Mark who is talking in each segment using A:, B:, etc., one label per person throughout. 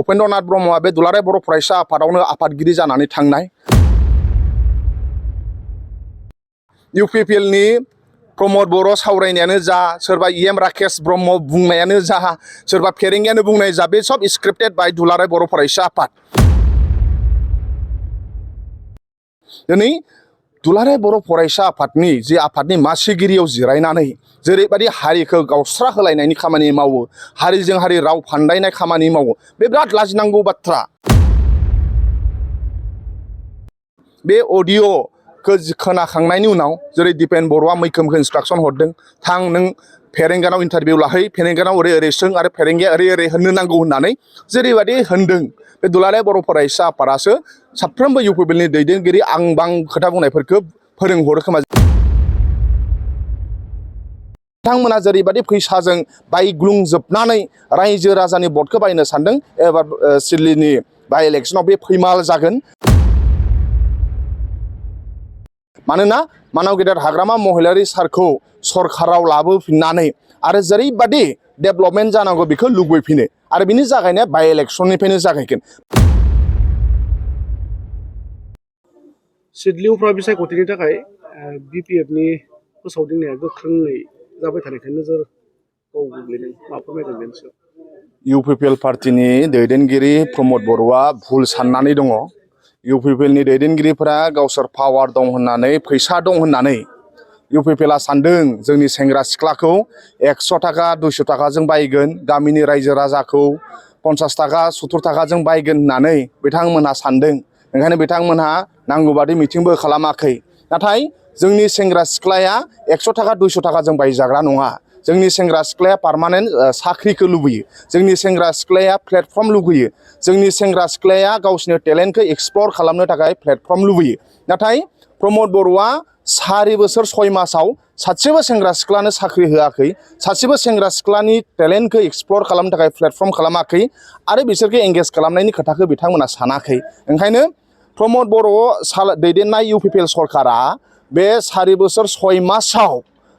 A: उपेन्द्र ब्रह्मआ बे दुलाराय बर' फरायसा आफादावनो आफादगिरि जानानै थांनाय UPPL नि प्रमद बर' सावरायनायानो जा सोरबा राकेश ब्रह्म बुंनायानो जा सोरबा फेरेंगियानो बुंनाय जा बे सब स्क्रिप्टेड बाय दुलाराय बर' फरायसा आफाद दिनै दुलाराय बर' फरायसा आफादनि जे आफादनि मासिगिरियाव जिरायनानै जेरैबायदि हारिखौ गावस्रा होलायनायनि खामानि मावो हारिजों हारि राव फान्दायनाय खामानि मावो बे बिराद लाजिनांगौ बाथ्रा बे अडिअ'खौ खोनाखांनायनि उनाव जेरै दिपेन बर'आ मैखोम इन्सट्राक्सन हरदों थां नों फेरेंगानाव इन्टारभिउ लाहै फेरेंगानाव ओरै ओरै सों आरो फेरेंगिया ओरै ओरै होननो नांगौ होननानै जेरैबायदि होनदों बे दुलाराय बर' फरायसा आफादासो साफ्रोमबो UPPLनि दैदेनगिरि आं बां खोथा बुंनायफोरखौ फोरोंहरो खोमा बिथांमोना जेरैबायदि फैसाजों बायग्लुंजोबनानै रायजो राजानि भटखौ बायनो सानदों एबार सिडलीनि बाय इलेक्सनाव बे फैमाल जागोन मानोना मानाव गेदेर हाग्रामा महिलारि सारखौ सरकाराव लाबोफिननानै आरो जेरैबायदि डेभेलपमेन्ट जानांगौ बेखौ लुबैफिनो आरो बिनि जागायनाया बाय इलेक्सननिफ्रायनो जागायगोन
B: सिडली उफ्रा बिसायख'थिनि थाखाय BPF नि फोसावदिंनाया गोख्रोङै जाबाय थानायखाय नोजोर गोग्लैदों मा फोरमायगोन बेनि सायाव
A: UPPL पार्टिनि दैदेनगिरि प्रमद बर'आ भुल साननानै दङ UPPLनि दैदेनगिरिफोरा गावसोर पावार दं होननानै फैसा दं होननानै UPPLआ सानदों जोंनि सेंग्रा सिख्लाखौ 100 थाखा 200 थाखाजों बायगोन गामिनि रायजो राजाखौ 50 थाखा 70 थाखाजों बायगोन होननानै बिथांमोनहा सानदों ओंखायनो बिथांमोनहा नांगौबादि मिटिंबो खालामाखै नाथाय जोंनि सेंग्रा सिख्लाया 100 थाखा 200 थाखाजों बायजाग्रा नङा जोंनि सेंग्रा सिख्लाया पार्मानेन्ट साख्रिखौ लुबैयो जोंनि सेंग्रा सिख्लाया प्लेटफर्म लुबैयो जोंनि सेंग्रा सिख्लाया गावसिनि टेलेन्टखौ एक्सप्लर खालामनो थाखाय प्लेटफर्म लुबैयो नाथाय प्रमद बर'आ 4 बोसोर 6 मासाव सासेबो सेंग्रा सिख्लानो साख्रि होआखै सासेबो सेंग्रा सिख्लानि टेलेन्टखौ एक्सप्लर खालामनो थाखाय प्लेटफर्म खालामाखै आरो बिसोरखौ एंगेज खालामनायनि खोथाखौ बिथांमोना सानाखै ओंखायनो प्रमद बर' दैदेननाय UPPL सरकारा बे 4 बोसोर 6 मासाव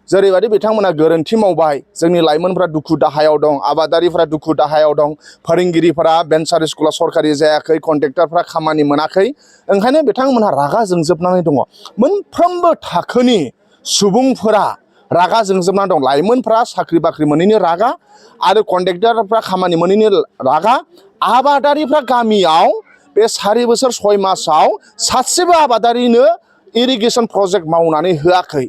A: जेरैबायदि बिथांमोना गोरोन्थि मावबाय जोंनि लाइमोनफ्रा दुखु दाहायाव दं आबादारिफ्रा दुखु दाहायाव दं फोरोंगिरिफोरा भेन्सार स्कुला सरकारि जायाखै कन्ट्रेक्टरफ्रा खामानि मोनाखै ओंखायनो बिथांमोनहा रागा जोंजोबनानै दङ मोनफ्रोमबो थाखोनि सुबुंफोरा रागा जोंजोबनानै दं लाइमोनफ्रा साख्रि बाख्रि मोनैनि रागा आरो कन्ट्रेक्टरफ्रा खामानि मोनैनि रागा आबादारिफ्रा गामियाव बे 4 बोसोर 6 मासाव सासेबो आबादारिनो इरिगेसन प्रजेक्ट मावनानै होआखै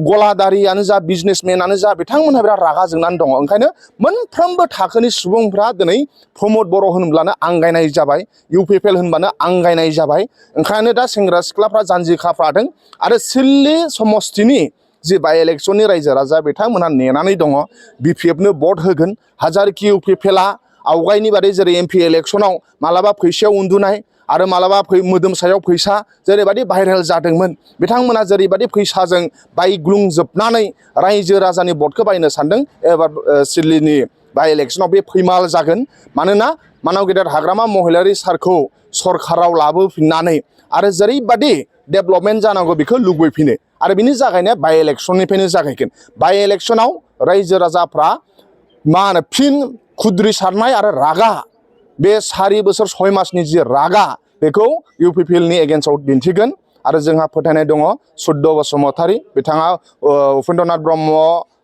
A: गलादारियानो जा बिजनेसमेनानो जा बिथांमोनहा बिराद रागा जोंनानै दङ ओंखायनो मोनफ्रोमबो थाखोनि सुबुंफ्रा दिनै प्रमद बर' होनब्लानो आंगायनाय जाबाय UPPL होनबानो आंगायनाय जाबाय ओंखायनो दा सेंग्रा सिख्लाफ्रा जानजि खाफ्रादों आरो सिडली समस्तिनि जे बाय इलेक्सननि रायजो राजा बिथांमोनहा नेनानै दङ BPF नो भट होगोन हाजारखि UPPLआ आवगायनि बादै जेरै MP इलेक्सनाव मालाबा फैसायाव उन्दुनाय आरो मालाबा मोदोम सायाव फैसा जेरैबायदि भाइरेल जादोंमोन बिथांमोना जेरैबायदि फैसाजों बायग्लुंजोबनानै रायजो राजानि भटखौ बायनो सानदों एबार सिडलीनि बाय इलेक्सनाव बे फैमाल जागोन मानोना मानाव गेदेर हाग्रामा महिलारि सारखौ सरकाराव लाबोफिननानै आरो जेरैबायदि डेभेलपमेन्ट जानांगौ बेखौ लुबैफिनो आरो बिनि जागायनाया बाय इलेक्सननिफ्रायनो जागायगोन बाय इलेक्सनाव रायजो राजाफ्रा मा होनो फिन खुद्रि सारनाय आरो रागा बे 4 बोसोर 6 मासनि जि रागा बेखौ UPPLनि एगेन्स्टआव दिन्थिगोन आरो जोंहा फोथायनाय दङ सुद्द बसुमतारी बिथाङा उपेन्द्र ब्रह्म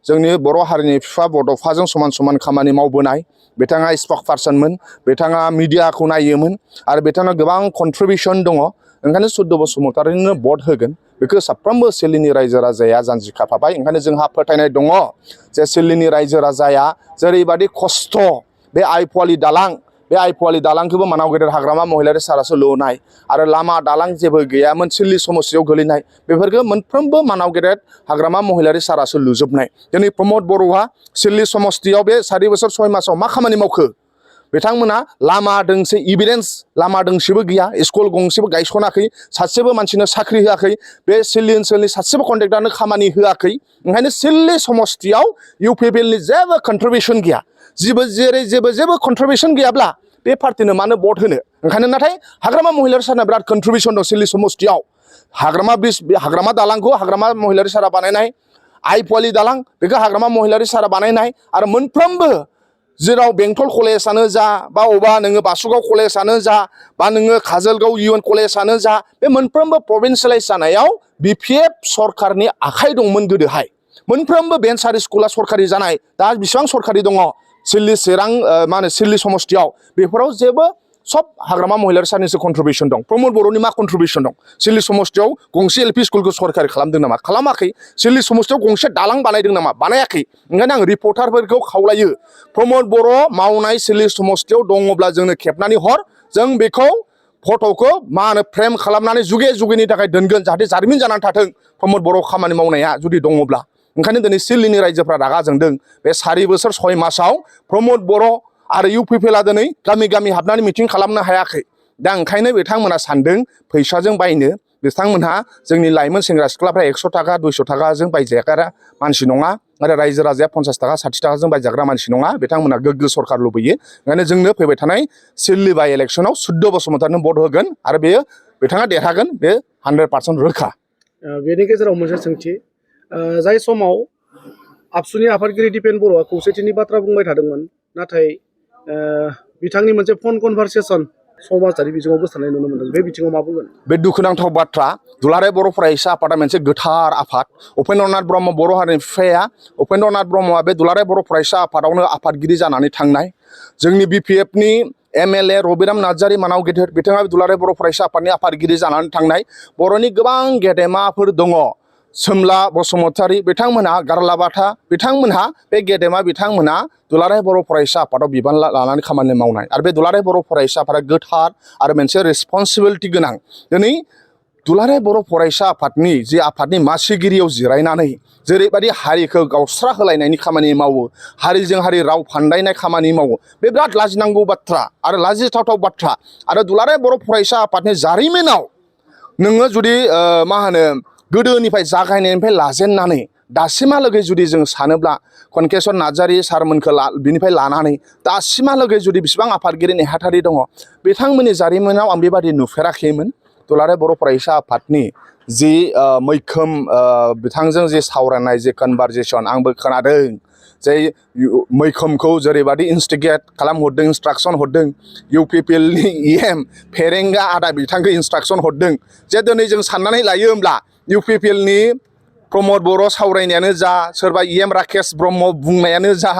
A: जोंनि बर' हारिनि बिफा बड'फाजों समान समान खामानि मावबोनाय बिथाङा स्प'कपार्सनमोन बिथाङा मिडियाखौ नायोमोन आरो बिथाङा गोबां कन्ट्रिबिउसन दङ ओंखायनो सुद्द बसुमतारीनो भट होगोन बेखौ साफ्रोमबो सिडलीनि रायजो राजाया जानजि खाफ्राबाय ओंखायनो जोंहा फोथायनाय दङ जे सिडलीनि रायजो राजाया जेरैबायदि खस्थ' बे आइफवालि दालां बे आइफवालि दालांखौबो मानाव गेदेर हाग्रामा महिलारि सारासो लुनाय आरो लामा दालां जेबो गैयामोन सिडली समस्तियाव गोलैनाय बेफोरखौ मोनफ्रोमबो मानाव गेदेर हाग्रामा महिलारि सारासो लुजोबनाय दिनै प्रमद बर'आ सिडली समस्तियाव बे 4 बोसोर 6 मासाव मा खामानि मावखो बिथांमोना लामा दोंसे इभिडेन्स लामा दोंसेबो गैया स्कुल गंसेबो गायसनाखै सासेबो मानसिनो साख्रि होआखै बे सिडली ओनसोलनि सासेबो कन्ट्रेक्टरनो खामानि होआखै ओंखायनो सिडली समस्तियाव UPPLनि जेबो कन्ट्रिबिउसन गैया जेबो कन्ट्रिबिउसन गैयाब्ला बे पार्टिनो मानो भट होनो ओंखायनो नाथाय हाग्रामा महिलारि सारना बिराद कन्ट्रिबिउसन दं सिडली समस्तियाव हाग्रामा दालांखौ हाग्रामा महिलारि सारा बानायनाय आइफवालि दालां बेखौ हाग्रामा महिलारि सारा बानायनाय आरो मोनफ्रोमबो जेराव बेंटल कलेजानो जा बा अबा नोङो बासुगाव कलेजानो जा बा नोङो काजलगाव इउएन कलेजानो जा बे मोनफ्रोमबो प्रभिन्सियेलाइज जानायाव बिपिएफ सरकारनि आखाइ दंमोन गोदोहाय मोनफ्रोमबो भेन्सारि स्कुला सरकारि जानाय दा बेसेबां सरकारि दङ सिल्ली चिरां मा होनो सिल्ली समस्तियाव बेफोराव जेबो सब हाग्रामा महिलारिसानिसो कन्ट्रिबिउसन दं प्रमद बर'नि मा कन्ट्रिबिउसन दं सिल्ली समस्तियाव गंसे एलपि स्कुलखौ सरकारि खालामदों नामा खालामाखै सिल्ली समस्तियाव गंसे दालां बानायदों नामा बानायाखै ओंखायनो आं रिपर्टारफोरखौ खावलायो प्रमद बर' मावनाय सिल्ली समस्तियाव दङब्ला जोंनो खेबनानै हर जों बेखौ फट'खौ मा होनो फ्रेम खालामनानै जुगे जुगेनि थाखाय दोनगोन जाहाथे जारिमिन जानानै थाथों प्रमद बर' खामानि मावनाया जुदि दङब्ला ओंखायनो दिनै सिल्लीनि रायजोफ्रा रागा जोंदों बे 4 बोसोर 6 मासाव प्रमद बर' आरो इउपिपिएलआ दिनै गामि गामि हाबनानै मिटिं खालामनो हायाखै दा ओंखायनो बिथांमोना सानदों फैसाजों बायनो बिथांमोनहा जोंनि लाइमोन सेंग्रा सिख्लाफ्रा 100 थाखा 200 थाखाजों बायजाग्रा मानसि नङा आरो रायजो राजाया 50 थाखा 60 थाखाजों बायजाग्रा मानसि नङा बिथांमोना गोग्गो सरकार लुबैयो ओंखायनो जोंनो फैबाय थानाय सिल्ली बाइ इलेक्सनाव सुद्ध बसुमतारिनो भट होगोन आरो बेयो बिथाङा देरहागोन बे 100% रोखा
B: बेनि गेजेराव मोनसे सोंथि जाय समाव आबसुनि आफादगिरि दिपेन बर'आ खौसेथिनि बाथ्रा बुंबाय थादोंमोन नाथाय बिथांनि मोनसे फन कनभारसेसन समाजारि बिजोङाव गोसारनाय नुनो मोनदों बे बिथिङाव मा बुंगोन
A: बे दुखुनांथाव बाथ्रा दुलाराय बर' फरायसा आफादा मोनसे गोथार आफाद उपेन्द्रनाथ ब्रह्म बर' हारिनि बिफाया उपेन्द्रनाथ ब्रह्मआ बे दुलाराय बर' फरायसा आफादावनो आफादगिरि जानानै थांनाय जोंनि बिपिएफनि एमएलए रबिराम नार्जारि मानाव गेदेर बिथाङा दुलाराय बर' फरायसा आफादनि आफादगिरि जानानै थांनाय बर'नि गोबां गेदेमाफोर दङ सोमला बसुमतारि बिथांमोनहा गारलाबाथा बिथांमोनहा बे गेदेमा बिथांमोनहा दुलाराय बर' फरायसा आफादाव बिबान लानानै खामानि मावनाय आरो बे दुलाराय बर' फरायसा आफादा गोथार आरो मोनसे रेसपन्सिबिलिटि गोनां दिनै दुलाराय बर' फरायसा आफादनि जे आफादनि मासिगिरियाव जिरायनानै जेरैबायदि हारिखौ गावस्रा होलायनायनि खामानि मावो हारिजों हारि राव फान्दायनाय खामानि मावो बे बिराद लाजिनांगौ बाथ्रा आरो लाजिथावथाव बाथ्रा आरो दुलाराय बर' फरायसा आफादनि जारिमिनाव नोङो जुदि मा होनो गोदोनिफ्राय जागायनायनिफ्राय लाजेननानै दासिमहालागै जुदि जों सानोब्ला कनकेश्वर नार्जारि सारमोनखौ बिनिफ्राय लानानै दासिमहालागै जुदि बेसेबां आफादगिरि नेहाथारि दङ बिथांमोननि जारिमिनाव आं बेबादि नुफेराखैमोन दुलाराय बर' फरायसा आफादनि जि मैखोम बिथांजों जे सावरायनाय जे कनभारजेसन आंबो खोनादों जे मैखोमखौ जेरैबादि इन्स्टिगेट खालामहरदों इन्सट्राक्सन हरदों इउपिपिएलनि इएम फेरेंगा आदा बिथांखौ इन्सट्राक्सन हरदों जे दिनै जों साननानै लायो होमब्ला इउपिपिएलनि प्रमद बर' सावरायनायानो जा सोरबा इएम राकेश ब्रह्म बुंनायानो जा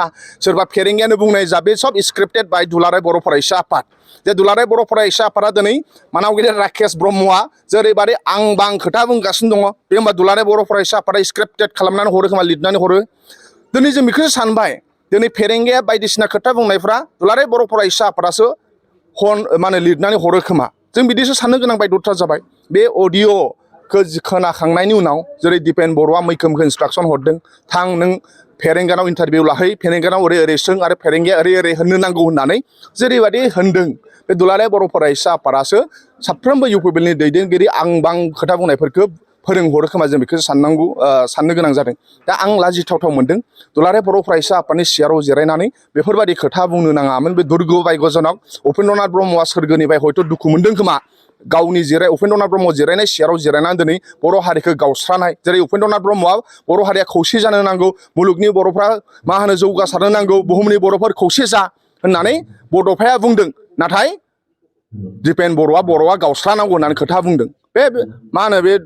A: सोरबा फेरेंगायानो बुंनाय जा बे सब स्क्रिप्टेड बाय दुलाराय बर' फरायसा आफाद जे दुलाराय बर' फरायसा आफादा दिनै मानाव गेदेर राकेश ब्रह्मआ जेरैबादि आं बां खोथा बुंगासिनो दङ बे होमबा दुलाराय बर' फरायसा आफादा स्क्रिप्टेड खालामनानै हरो खोमा लिरनानै हरो दिनै जों बेखौसो सानबाय दिनै फेरेंगाया बायदिसिना खोथा बुंनायफ्रा दुलाराय बर' फरायसा आफादासो माने लिरनानै हरो खोमा जों बिदिसो साननो गोनां बायद'था जाबाय बे अडिअ'खौ खोनाखांनायनि उनाव जेरै दिपेन बर'आ मैखोमखौ इन्सट्राक्सन हरदों थां नों फेरेंगानाव इन्टारभिउ लाहै फेरेंगानाव ओरै ओरै सों आरो फेरेंगाया ओरै ओरै होननो नांगौ होननानै जेरैबायदि होनदों बे दुलाराय बर' फरायसा आफादासो साफ्रोमबो इउपिपिएलनि दैदेनगिरि आं बां खोथा बुंनायफोरखौ फोरोंहरो खोमा जों बेखौ साननो गोनां जादों दा आं लाजिथावथाव मोनदों दुलाराय बर' फरायसा आफादनि सियाराव जिरायनानै बेफोरबायदि खोथा बुंनो नाङामोन बे दुर्ग बायगजनक उपेन्द्रनाथ ब्रह्मआ सोरगोनिफ्राय हयथ' दुखु मोनदों खोमा गावनि उपेन्द्रनाथ ब्रह्म जिरायनाय सियाराव जिरायनानै दिनै बर' हारिखौ गावस्रानाय जेरै उपेन्द्रनाथ ब्रह्मआ बर' हारिया खौसे जानो नांगौ मुलुगनि बर'फ्रा मा होनो जौगासारनो नांगौ बुहुमनि बर'फोर खौसे जा होननानै बड'फाया बुंदों नाथाय दिपेन बर'आ गावस्रानांगौ होननानै खोथा बुंदों बे मा होनो बे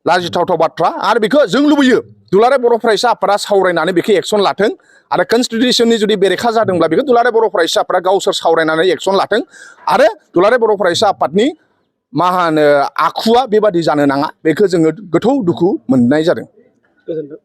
A: लाजिथावथाव बाथ्रा आरो बेखौ जों लुबैयो दुलाराय बर' फरायसा आफादा सावरायनानै बेखौ एक्सन लाथों आरो कनस्टिटिउसननि जुदि बेरेखा जादोंब्ला बेखौ दुलाराय बर' फरायसा आफादा गावसोर सावरायनानै एक्सन लाथों आरो दुलाराय बर' फरायसा आफादनि मा होनो आखुआ बेबादि जानो नाङा बेखौ जोङो गोथौ दुखु मोननाय जादों।
B: गोजोनथों।